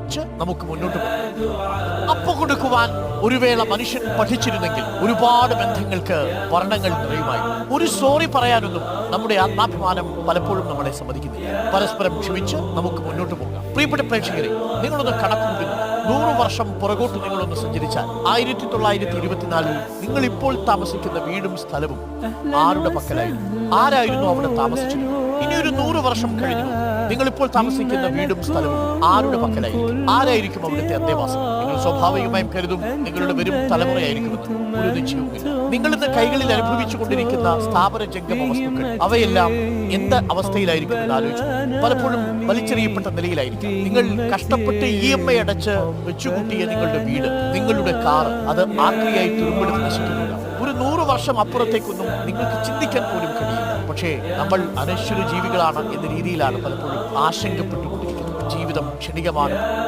ക്ഷമിച്ച് നമുക്ക് മുന്നോട്ട് പോകാം. അപ്പ കൊടുക്കുവാൻ ഒരു വേള മനുഷ്യൻ പഠിച്ചിരുന്നെങ്കിൽ ഒരുപാട് ബന്ധങ്ങൾക്ക് വർണ്ണങ്ങൾ നിറയുമായി. ഒരു സോറി പറയാനൊന്നും നമ്മുടെ ആത്മാഭിമാനം പലപ്പോഴും നമ്മളെ സമ്മതിക്കുന്നില്ല. പരസ്പരം ക്ഷമിച്ച് നമുക്ക് മുന്നോട്ട് പോകാം. പ്രിയപ്പെട്ട പ്രേക്ഷകരെ, നിങ്ങളൊന്ന് കണക്കുകൂട്ടുന്നു. 100 വർഷം പുറകോട്ട് നിങ്ങളൊന്ന് സഞ്ചരിച്ചാൽ 1924 നിങ്ങൾ ഇപ്പോൾ താമസിക്കുന്ന വീടും സ്ഥലവും ആരുടെ പക്കലായിരുന്നു? ആരായിരുന്നു അവിടെ താമസിച്ചത്? ഇനി ഒരു 100 വർഷം കഴിഞ്ഞു നിങ്ങൾ ഇപ്പോൾ താമസിക്കുന്ന വീടും സ്ഥലവും ആരുടെ പക്കലായിരിക്കും? ആരായിരിക്കും അവിടുത്തെ അന്തേവാസം? നിങ്ങൾ സ്വാഭാവികമായും കരുതും നിങ്ങളുടെ വരും തലമുറയായിരിക്കുമെന്ന്. ഒരു നിശ്ചയവുമില്ല. നിങ്ങൾ ഇന്ന് കൈകളിൽ അനുഭവിച്ചു കൊണ്ടിരിക്കുന്ന സ്ഥാപന ജംഗമ വസ്തുക്കൾ അവയെല്ലാം എന്ത് അവസ്ഥയിലായിരിക്കും എന്ന് ആലോചിച്ചു. പലപ്പോഴും വലിച്ചെറിയപ്പെട്ട നിലയിലായിരിക്കും. നിങ്ങൾ കഷ്ടപ്പെട്ട് EMI അടച്ച് വെച്ചുകൂട്ടിയ നിങ്ങളുടെ വീട്, നിങ്ങളുടെ കാർ, അത് ആക്രിയായി തുരുമ്പെടുത്ത് നശിക്കുന്നില്ല. ഒരു 100 വർഷം അപ്പുറത്തേക്കൊന്നും നിങ്ങൾക്ക് ചിന്തിക്കാൻ പോലും കഴിയില്ല. പക്ഷേ നമ്മൾ അനശ്വര ജീവികളാണ് എന്ന രീതിയിലാണ് പലപ്പോഴും ആശങ്കപ്പെട്ടുകൊണ്ടിരിക്കുന്നത്. ജീവിതം ക്ഷണികമാണ്.